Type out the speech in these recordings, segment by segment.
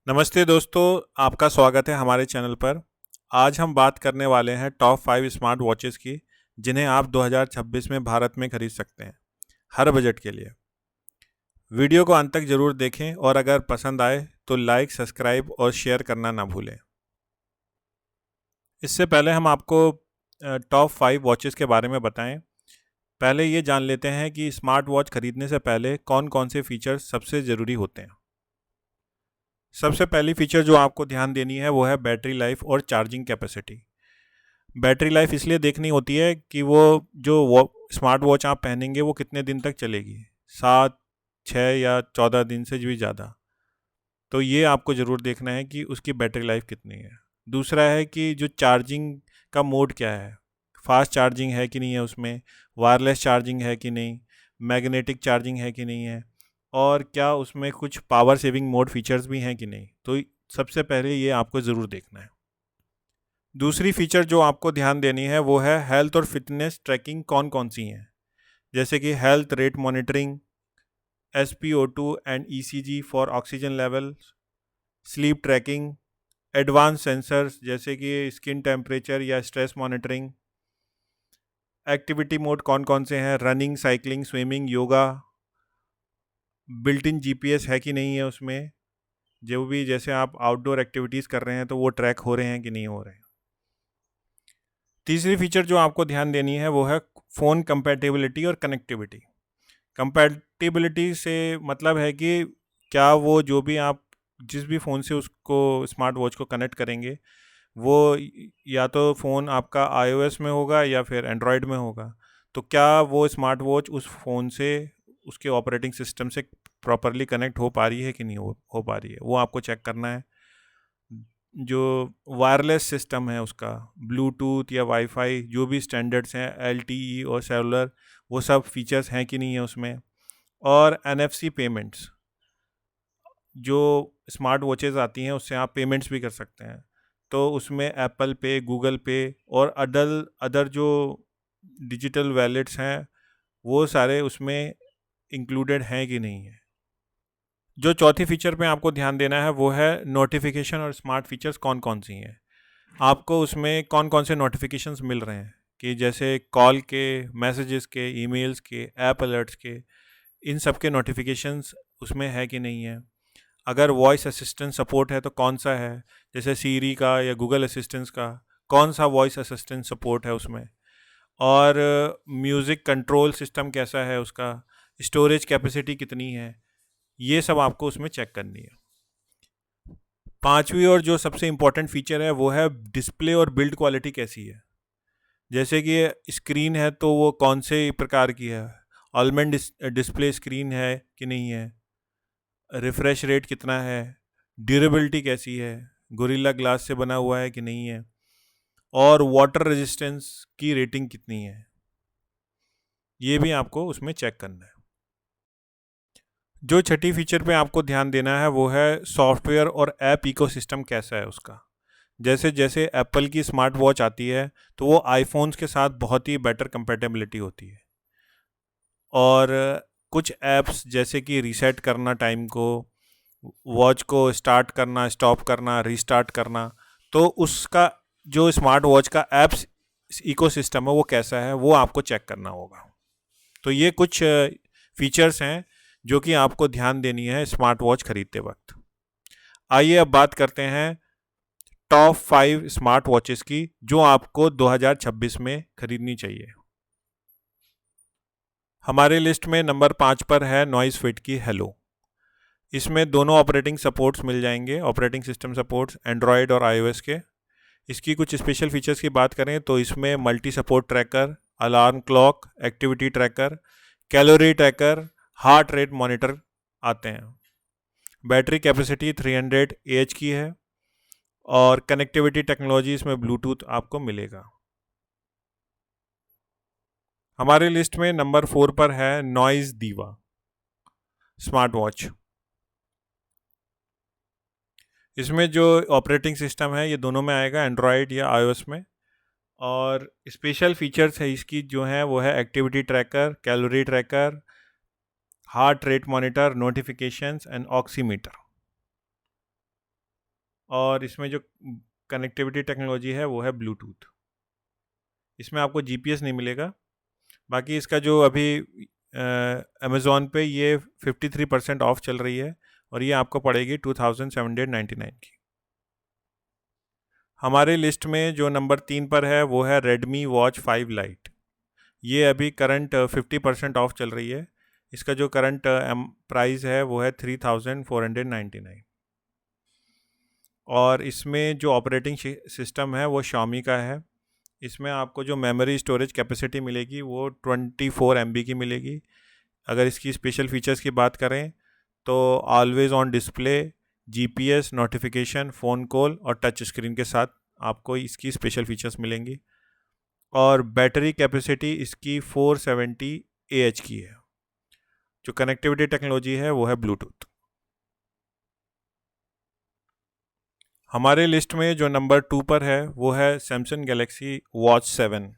नमस्ते दोस्तों, आपका स्वागत है हमारे चैनल पर। आज हम बात करने वाले हैं टॉप 5 स्मार्ट वॉचेस की, जिन्हें आप 2026 में भारत में खरीद सकते हैं, हर बजट के लिए। वीडियो को अंत तक ज़रूर देखें और अगर पसंद आए तो लाइक, सब्सक्राइब और शेयर करना ना भूलें। इससे पहले हम आपको टॉप 5 वॉचेस के बारे में बताएं। पहले ये जान लेते हैं कि स्मार्ट वॉच खरीदने से पहले कौन कौन से फीचर्स सबसे ज़रूरी होते हैं। सबसे पहली फीचर जो आपको ध्यान देनी है वो है बैटरी लाइफ और चार्जिंग कैपेसिटी। बैटरी लाइफ इसलिए देखनी होती है कि वो स्मार्ट वॉच आप पहनेंगे वो कितने दिन तक चलेगी, 7, 6 या 14 दिन से भी ज़्यादा। तो ये आपको ज़रूर देखना है कि उसकी बैटरी लाइफ कितनी है। दूसरा है कि जो चार्जिंग का मोड क्या है, फास्ट चार्जिंग है कि नहीं है उसमें, वायरलेस चार्जिंग है कि नहीं, मैग्नेटिक चार्जिंग है कि नहीं है, और क्या उसमें कुछ पावर सेविंग मोड फीचर्स भी हैं कि नहीं। तो सबसे पहले ये आपको ज़रूर देखना है। दूसरी फीचर जो आपको ध्यान देनी है वो है हेल्थ और फिटनेस ट्रैकिंग कौन कौन सी हैं, जैसे कि health rate monitoring, SpO2 and ECG for oxygen level, sleep tracking, advance sensors जैसे कि स्किन टेम्परेचर या स्ट्रेस मॉनिटरिंग, एक्टिविटी मोड कौन कौन से हैं, running, cycling, swimming, yoga, built in GPS है कि नहीं है उसमें, जो भी जैसे आप आउटडोर एक्टिविटीज़ कर रहे हैं तो वो ट्रैक हो रहे हैं कि नहीं हो रहे हैं। तीसरी फीचर जो आपको ध्यान देनी है वो है फ़ोन कंपैटिबिलिटी और कनेक्टिविटी। कंपैटिबिलिटी से मतलब है कि क्या वो जो भी आप जिस भी फ़ोन से उसको स्मार्ट वॉच को कनेक्ट करेंगे वो या तो फ़ोन आपका iOS में होगा या फिर एंड्रॉयड में होगा। तो क्या वो स्मार्ट वॉच उस फ़ोन से उसके ऑपरेटिंग सिस्टम से प्रॉपरली कनेक्ट हो पा रही है कि नहीं हो पा रही है, वो आपको चेक करना है। जो वायरलेस सिस्टम है उसका, ब्लूटूथ या वाईफाई जो भी स्टैंडर्ड्स हैं, LTE और सेलुलर, वो सब फीचर्स हैं कि नहीं है उसमें। और NFC पेमेंट्स, जो स्मार्ट वॉचेज़ आती हैं उससे आप पेमेंट्स भी कर सकते हैं, तो उसमें एप्पल पे, गूगल पे और अदर जो डिजिटल वैलेट्स हैं वो सारे उसमें इंक्लूडेड हैं कि नहीं है। जो चौथी फीचर पे आपको ध्यान देना है वो है नोटिफिकेशन और स्मार्ट फीचर्स कौन कौन सी हैं, आपको उसमें कौन कौन से नोटिफिकेशंस मिल रहे हैं, कि जैसे कॉल के, मैसेजेस के, ईमेल्स के, ऐप अलर्ट्स के, इन सब के नोटिफिकेशंस उसमें है कि नहीं है। अगर वॉइस असिस्टेंट सपोर्ट है तो कौन सा है, जैसे सीरी का या गूगल असिस्टेंट्स का, कौन सा वॉइस असिस्टेंट सपोर्ट है उसमें। और म्यूज़िक कंट्रोल सिस्टम कैसा है उसका, स्टोरेज कैपेसिटी कितनी है, ये सब आपको उसमें चेक करनी है। पांचवी और जो सबसे इम्पोर्टेंट फीचर है वो है डिस्प्ले और बिल्ड क्वालिटी कैसी है, जैसे कि स्क्रीन है तो वो कौन से प्रकार की है, ऑलमंड डिस्प्ले स्क्रीन है कि नहीं है, रिफ्रेश रेट कितना है, ड्यूरेबिलिटी कैसी है, गोरिल्ला ग्लास से बना हुआ है कि नहीं है, और वाटर रेजिस्टेंस की रेटिंग कितनी है, ये भी आपको उसमें चेक करना है। जो छठी फीचर पे आपको ध्यान देना है वो है सॉफ्टवेयर और ऐप इकोसिस्टम कैसा है उसका। जैसे जैसे एप्पल की स्मार्ट वॉच आती है तो वो आईफोन्स के साथ बहुत ही बेटर कंपेटेबिलिटी होती है, और कुछ ऐप्स जैसे कि रीसेट करना टाइम को, वॉच को स्टार्ट करना, स्टॉप करना, रीस्टार्ट करना, तो उसका जो स्मार्ट वॉच का ऐप्स इकोसिस्टम है वो कैसा है वो आपको चेक करना होगा। तो ये कुछ फीचर्स हैं जो कि आपको ध्यान देनी है स्मार्ट वॉच खरीदते वक्त। आइए अब बात करते हैं टॉप 5 स्मार्ट वॉचेस की जो आपको 2026 में खरीदनी चाहिए। हमारे लिस्ट में नंबर 5 पर है नॉइज़ फिट की हेलो। इसमें दोनों ऑपरेटिंग सपोर्ट्स मिल जाएंगे, ऑपरेटिंग सिस्टम सपोर्ट्स एंड्रॉयड और iOS के। इसकी कुछ स्पेशल फीचर्स की बात करें तो इसमें multi support tracker, alarm clock, activity tracker, calorie tracker, heart rate monitor आते हैं। बैटरी कैपेसिटी 300 AH की है, और कनेक्टिविटी टेक्नोलॉजी इसमें ब्लूटूथ आपको मिलेगा। हमारे लिस्ट में नंबर 4 पर है नॉइज़ दीवा स्मार्ट वॉच। इसमें जो ऑपरेटिंग सिस्टम है ये दोनों में आएगा, एंड्रॉयड या iOS में। और स्पेशल फीचर्स है इसकी जो है वो है activity tracker, calorie tracker, heart rate monitor, notifications and oximeter. और इसमें जो कनेक्टिविटी टेक्नोलॉजी है वो है ब्लूटूथ। इसमें आपको जीपीएस नहीं मिलेगा। बाकी इसका जो अभी अमेज़ॉन पे ये 53% ऑफ चल रही है और ये आपको पड़ेगी 2799 की। हमारे लिस्ट में जो नंबर 3 पर है वो है Redmi Watch 5 Lite। ये अभी करंट 50% ऑफ चल रही है। इसका जो करंट प्राइस है वो है 3499। और इसमें जो ऑपरेटिंग सिस्टम है वो Xiaomi का है। इसमें आपको जो मेमोरी स्टोरेज कैपेसिटी मिलेगी वो 24 MB की मिलेगी। अगर इसकी स्पेशल फीचर्स की बात करें तो always on display, GPS, notification, phone call और टच स्क्रीन के साथ आपको इसकी स्पेशल फीचर्स मिलेंगी। और बैटरी कैपेसिटी इसकी 470 AH की है। जो कनेक्टिविटी टेक्नोलॉजी है वो है ब्लूटूथ। हमारे लिस्ट में जो नंबर 2 पर है वो है सैमसंग गैलेक्सी वॉच 7।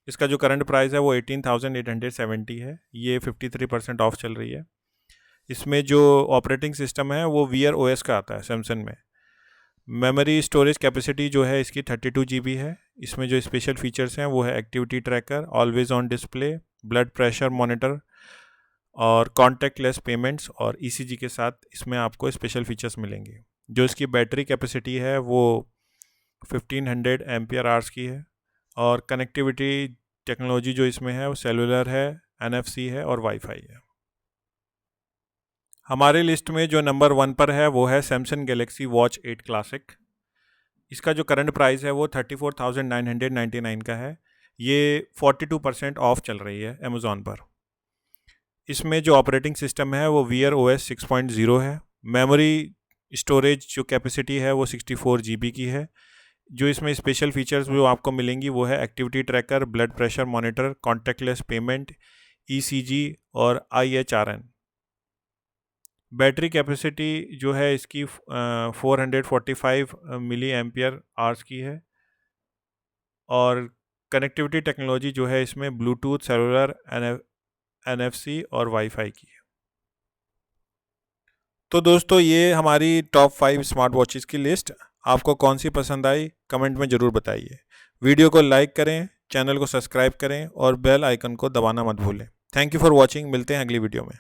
इसका जो करंट प्राइस है वो 18,870 है। ये 53% ऑफ चल रही है। इसमें जो ऑपरेटिंग सिस्टम है वो Wear OS का आता है सैमसंग में। मेमोरी स्टोरेज कैपेसिटी जो है इसकी 32 GB है। इसमें जो स्पेशल फीचर्स हैं वो है activity tracker, always on display, blood pressure monitor और कॉन्टैक्टलेस पेमेंट्स और ECG के साथ इसमें आपको स्पेशल फीचर्स मिलेंगे। जो इसकी बैटरी कैपेसिटी है वो 1500 mAh की है। और कनेक्टिविटी टेक्नोलॉजी जो इसमें है वो सेलुलर है, NFC है और वाईफाई है। हमारे लिस्ट में जो नंबर 1 पर है वो है सैमसंग गैलेक्सी वॉच 8 क्लासिक। इसका जो करंट प्राइस है वो 34,999 का है। ये 42% ऑफ चल रही है अमेज़ॉन पर। इसमें जो ऑपरेटिंग सिस्टम है वो Wear OS 6.0 है। मेमोरी स्टोरेज जो कैपेसिटी है वो 64 GB की है। जो इसमें स्पेशल फीचर्स जो आपको मिलेंगी वो है activity tracker, blood pressure monitor, contactless payment, ECG और IHRN। बैटरी कैपेसिटी जो है इसकी 445 मिली एम्पियर आवर्स की है। और कनेक्टिविटी टेक्नोलॉजी जो है इसमें ब्लूटूथ, सेलुलर, NFC और वाईफाई की है। तो दोस्तों ये हमारी टॉप 5 स्मार्ट वॉचेस की लिस्ट। आपको कौन सी पसंद आई कमेंट में ज़रूर बताइए। वीडियो को लाइक करें, चैनल को सब्सक्राइब करें और बेल आइकन को दबाना मत भूलें। Thank you for watching. मिलते हैं अगली वीडियो में।